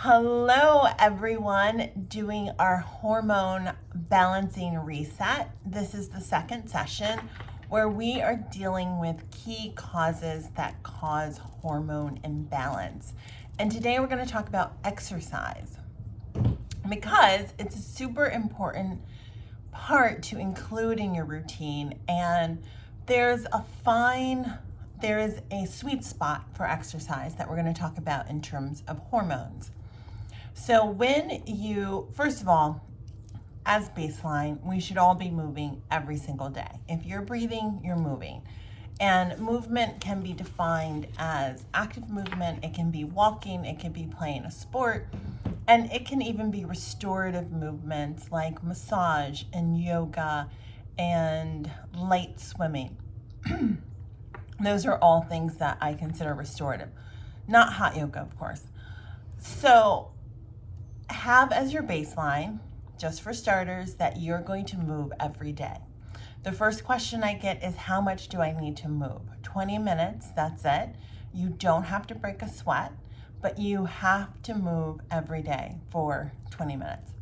Hello, everyone, doing our hormone balancing reset. This is the second session where we are dealing with key causes that cause hormone imbalance. And today we're going to talk about exercise because it's a super important part to include in your routine. And there's a sweet spot for exercise that we're going to talk about in terms of hormones. So first of all, as baseline, we should all be moving every single day. If you're breathing, you're moving. And movement can be defined as active movement. It can be walking, it can be playing a sport, and it can even be restorative movements like massage and yoga and light swimming. Those are all things that I consider restorative. Not hot yoga, of course. So have as your baseline, just for starters, that you're going to move every day. The first question I get is, how much do I need to move? 20 minutes, that's it. You don't have to break a sweat, but you have to move every day for 20 minutes.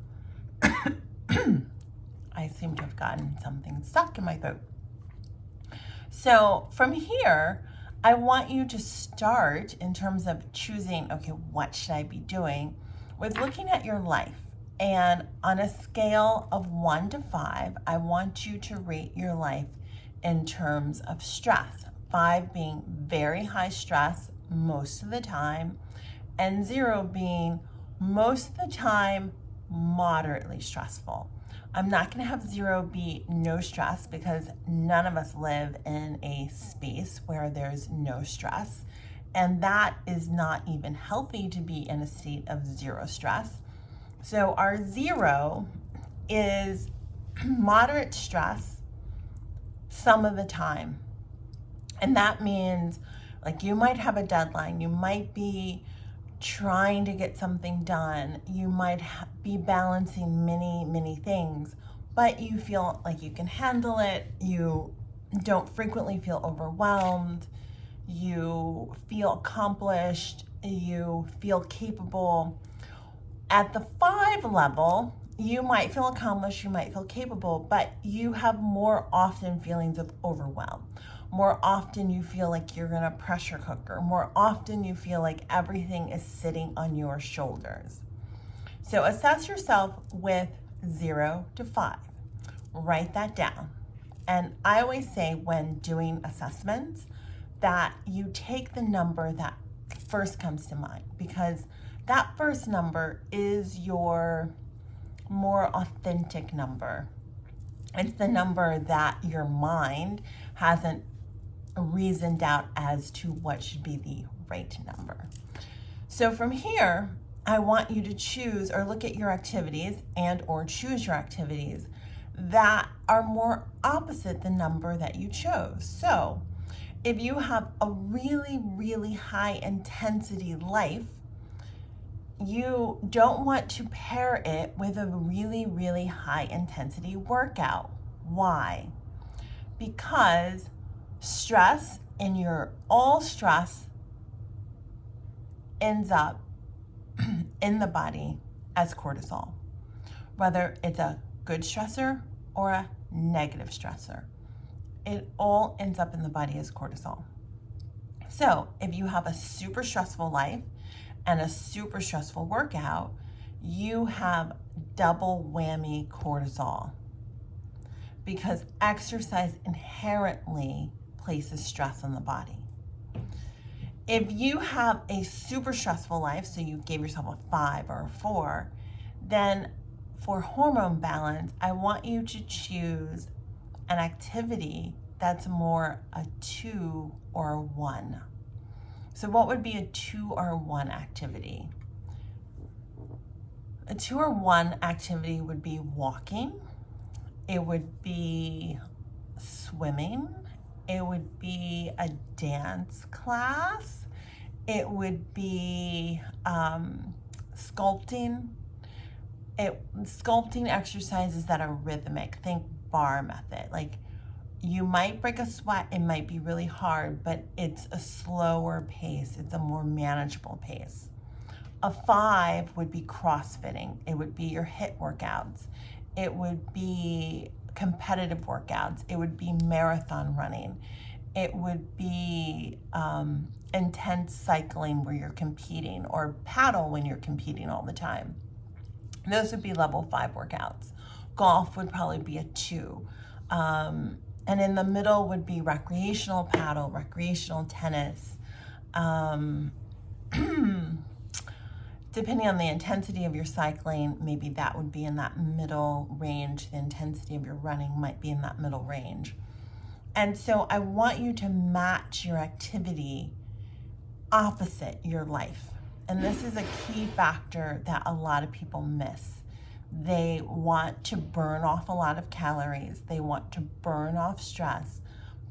I seem to have gotten something stuck in my throat. So from here, I want you to start in terms of choosing, okay, what should I be doing? With looking at your life, and on a scale of 1 to 5, I want you to rate your life in terms of stress. 5 being very high stress most of the time, and 0 being most of the time moderately stressful. I'm not going to have 0 be no stress, because none of us live in a space where there's no stress. And that is not even healthy, to be in a state of 0 stress. So our 0 is moderate stress some of the time. And that means, like, you might have a deadline. You might be trying to get something done. You might be balancing many things, but you feel like you can handle it. You don't frequently feel overwhelmed. You feel accomplished, you feel capable. At the 5 level, you might feel accomplished, you might feel capable, but you have more often feelings of overwhelm. More often you feel like you're in a pressure cooker. More often you feel like everything is sitting on your shoulders. So assess yourself with 0 to 5. Write that down. And I always say, when doing assessments, that you take the number that first comes to mind, because that first number is your more authentic number. It's the number that your mind hasn't reasoned out as to what should be the right number. So from here, I want you to choose or look at your activities or choose your activities that are more opposite the number that you chose. So if you have a really high intensity life, you don't want to pair it with a really high intensity workout. Why? Because all stress ends up in the body as cortisol, whether it's a good stressor or a negative stressor. It all ends up in the body as cortisol. So if you have a super stressful life and a super stressful workout, you have double whammy cortisol, because exercise inherently places stress on the body. If you have a super stressful life, so you gave yourself a 5 or a 4, then for hormone balance, I want you to choose an activity that's more a 2 or a 1. So what would be a 2 or a 1 activity? A 2 or 1 activity would be walking. It would be swimming. It would be a dance class. It would be sculpting. Sculpting exercises that are rhythmic. Think bar method. Like, you might break a sweat, it might be really hard, but it's a slower pace. It's a more manageable pace. A 5 would be CrossFitting. It would be your HIIT workouts. It would be competitive workouts. It would be marathon running. It would be intense cycling where you're competing, or paddle when you're competing all the time. Those would be level 5 workouts. Golf would probably be a 2. And in the middle would be recreational paddle, recreational tennis. Depending on the intensity of your cycling, maybe that would be in that middle range. The intensity of your running might be in that middle range. And so I want you to match your activity opposite your life. And this is a key factor that a lot of people miss. They want to burn off a lot of calories. They want to burn off stress.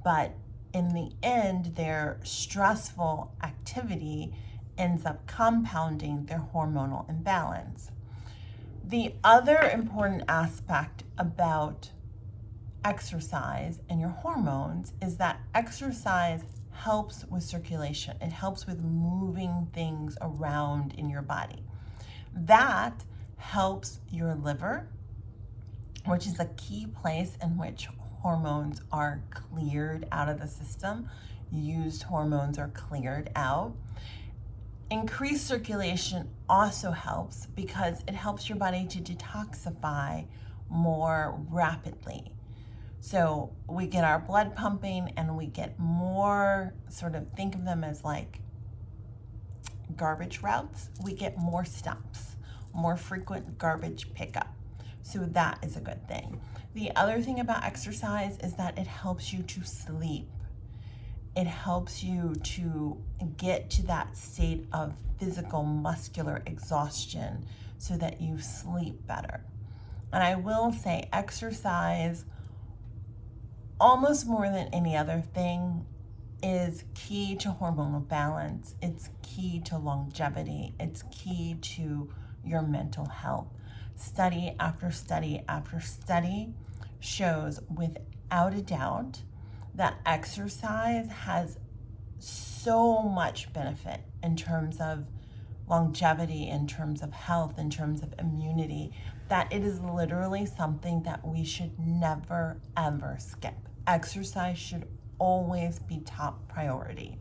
But in the end, their stressful activity ends up compounding their hormonal imbalance. The other important aspect about exercise and your hormones is that exercise helps with circulation. It helps with moving things around in your body. That helps your liver, which is a key place in which hormones are cleared out of the system. Used hormones are cleared out. Increased circulation also helps because it helps your body to detoxify more rapidly. So we get our blood pumping and we get more, sort of think of them as like garbage routes. We get more stops, more frequent garbage pickup. So that is a good thing. The other thing about exercise is that it helps you to sleep. It helps you to get to that state of physical muscular exhaustion so that you sleep better. And I will say exercise, almost more than any other thing, is key to hormonal balance. It's key to longevity. It's key to your mental health. Study after study after study shows without a doubt that exercise has so much benefit in terms of longevity, in terms of health, in terms of immunity, that it is literally something that we should never, ever skip. Exercise should always be top priority.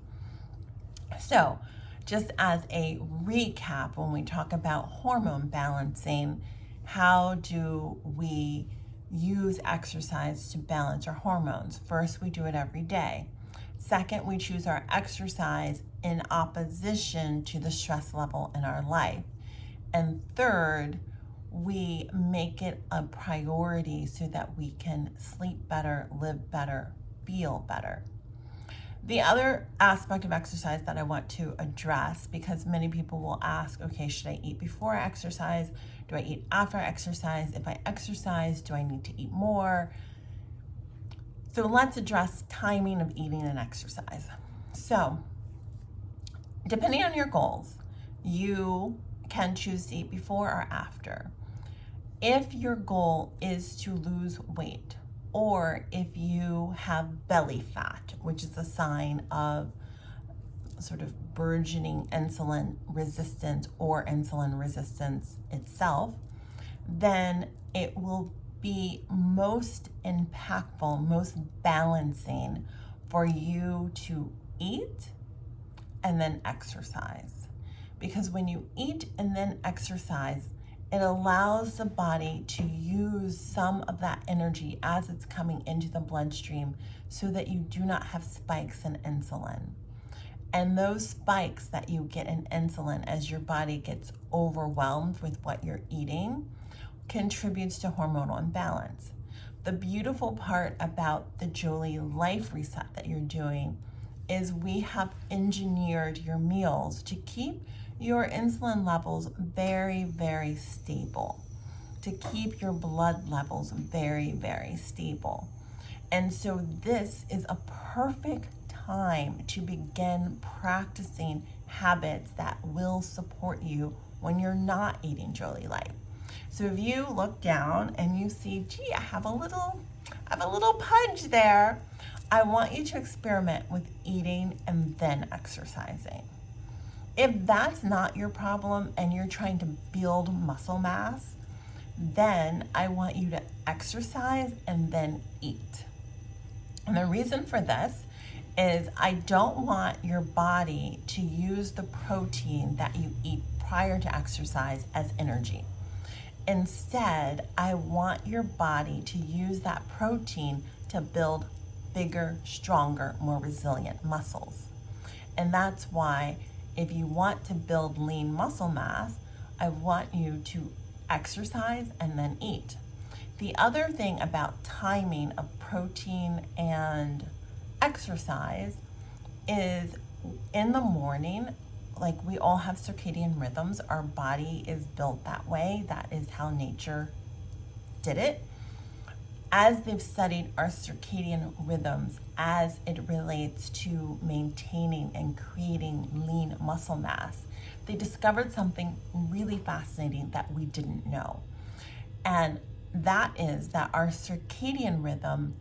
So, just as a recap, when we talk about hormone balancing, how do we use exercise to balance our hormones? First, we do it every day. Second, we choose our exercise in opposition to the stress level in our life. And third, we make it a priority so that we can sleep better, live better, feel better. The other aspect of exercise that I want to address, because many people will ask, okay, should I eat before I exercise? Do I eat after I exercise? If I exercise, do I need to eat more? So let's address timing of eating and exercise. So, depending on your goals, you can choose to eat before or after. If your goal is to lose weight, or if you have belly fat, which is a sign of sort of burgeoning insulin resistance or insulin resistance itself, then it will be most impactful, most balancing for you to eat and then exercise. Because when you eat and then exercise, it allows the body to use some of that energy as it's coming into the bloodstream so that you do not have spikes in insulin. And those spikes that you get in insulin as your body gets overwhelmed with what you're eating contributes to hormonal imbalance. The beautiful part about the Jolie Life Reset that you're doing is we have engineered your meals to keep your insulin levels very, very stable, to keep your blood levels very, very stable. And so this is a perfect time to begin practicing habits that will support you when you're not eating Jolie Life. So if you look down and you see, gee, I have a little pudge there, I want you to experiment with eating and then exercising. If that's not your problem and you're trying to build muscle mass, then I want you to exercise and then eat. And the reason for this is I don't want your body to use the protein that you eat prior to exercise as energy. Instead, I want your body to use that protein to build bigger, stronger, more resilient muscles. And that's why if you want to build lean muscle mass, I want you to exercise and then eat. The other thing about timing of protein and exercise is in the morning, like we all have circadian rhythms. Our body is built that way. That is how nature did it. As they've studied our circadian rhythms as it relates to maintaining and creating lean muscle mass, they discovered something really fascinating that we didn't know. And that is that our circadian rhythm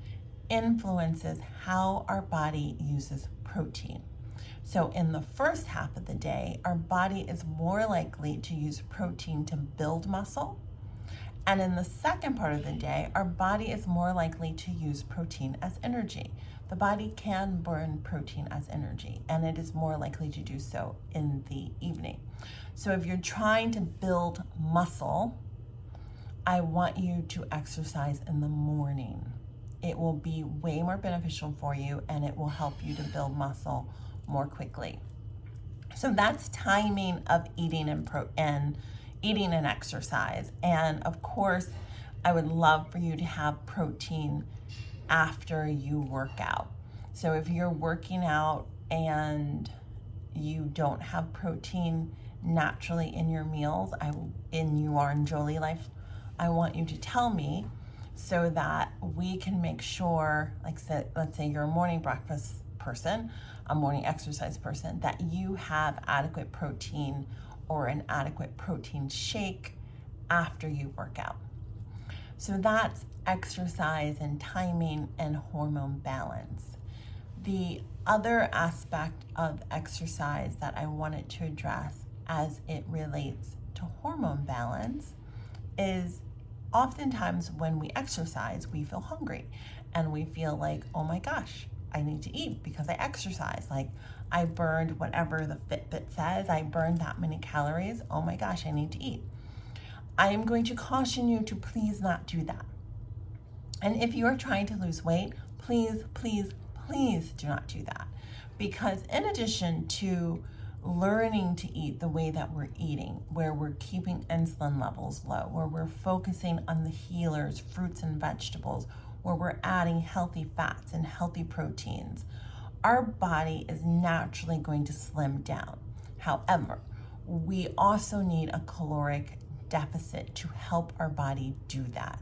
influences how our body uses protein. So in the first half of the day, our body is more likely to use protein to build muscle. And in the second part of the day, our body is more likely to use protein as energy. The body can burn protein as energy, and it is more likely to do so in the evening. So if you're trying to build muscle, I want you to exercise in the morning. It will be way more beneficial for you, and it will help you to build muscle more quickly. So that's timing of eating and eating and exercise. And of course, I would love for you to have protein after you work out. So if you're working out and you don't have protein naturally in your meals, you are in Jolie Life, I want you to tell me so that we can make sure, let's say you're a morning breakfast person, a morning exercise person, that you have adequate protein or an adequate protein shake after you work out. So that's exercise and timing and hormone balance. The other aspect of exercise that I wanted to address as it relates to hormone balance is oftentimes when we exercise, we feel hungry and we feel like, oh my gosh, I need to eat because I exercise. Like I burned whatever the Fitbit says, I burned that many calories. Oh my gosh, I need to eat. I am going to caution you to please not do that. And if you are trying to lose weight, please, please, please do not do that. Because in addition to learning to eat the way that we're eating, where we're keeping insulin levels low, where we're focusing on the healers, fruits and vegetables, where we're adding healthy fats and healthy proteins, our body is naturally going to slim down. However, we also need a caloric deficit to help our body do that.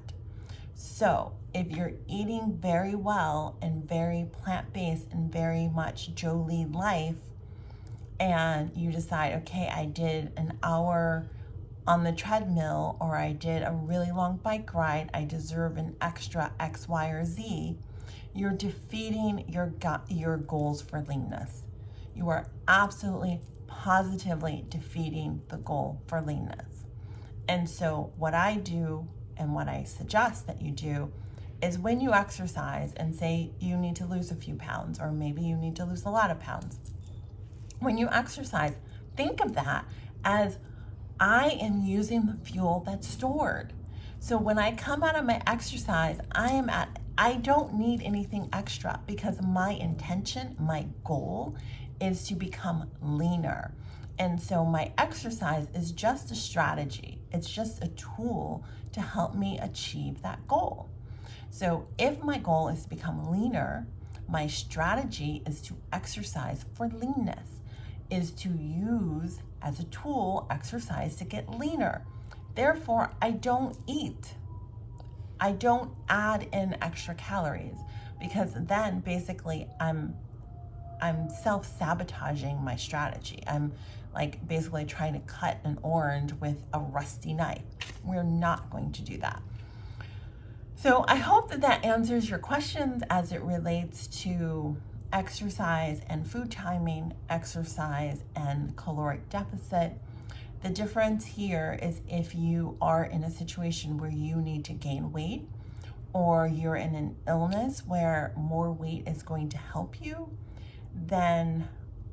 So if you're eating very well and very plant-based and very much Jolie Life, and you decide, okay, I did an hour on the treadmill or I did a really long bike ride, I deserve an extra X, Y, or Z, you're defeating your goals for leanness. You are absolutely, positively defeating the goal for leanness. And so what I do and what I suggest that you do is when you exercise and say you need to lose a few pounds, or maybe you need to lose a lot of pounds, when you exercise, think of that as I am using the fuel that's stored. So when I come out of my exercise, I don't need anything extra because my intention, my goal is to become leaner. And so my exercise is just a strategy. It's just a tool to help me achieve that goal. So if my goal is to become leaner, my strategy is to exercise for leanness, is to use as a tool exercise to get leaner. Therefore, I don't eat. I don't add in extra calories because then basically I'm self-sabotaging my strategy. I'm like basically trying to cut an orange with a rusty knife. We're not going to do that. So I hope that answers your questions as it relates to exercise and food timing, exercise and caloric deficit. The difference here is if you are in a situation where you need to gain weight, or you're in an illness where more weight is going to help you, then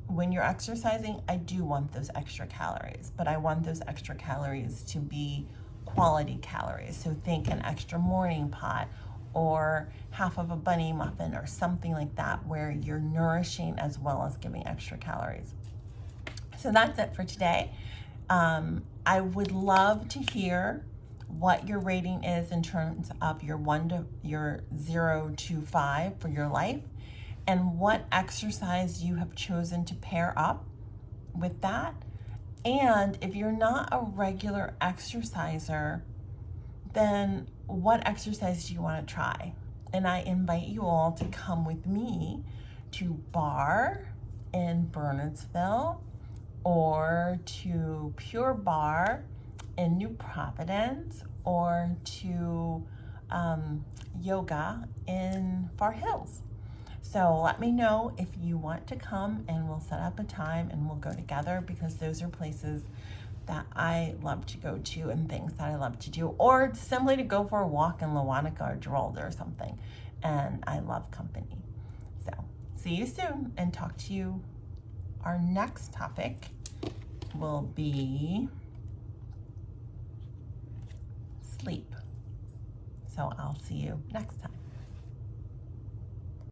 when you're exercising, I do want those extra calories, but I want those extra calories to be quality calories. So think an extra morning pot or half of a bunny muffin or something like that, where you're nourishing as well as giving extra calories. So that's it for today. I would love to hear what your rating is in terms of your 0 to 5 for your life, and what exercise you have chosen to pair up with that. And if you're not a regular exerciser, then what exercise do you want to try? And I invite you all to come with me to Bar in Bernardsville, or to Pure Bar in New Providence, or to yoga in Far Hills. So let me know if you want to come, and we'll set up a time and we'll go together, because those are places that I love to go to and things that I love to do, or simply to go for a walk in Lewanika or Geralda or something. And I love company. So see you soon, and talk to you. Our next topic will be sleep. So I'll see you next time.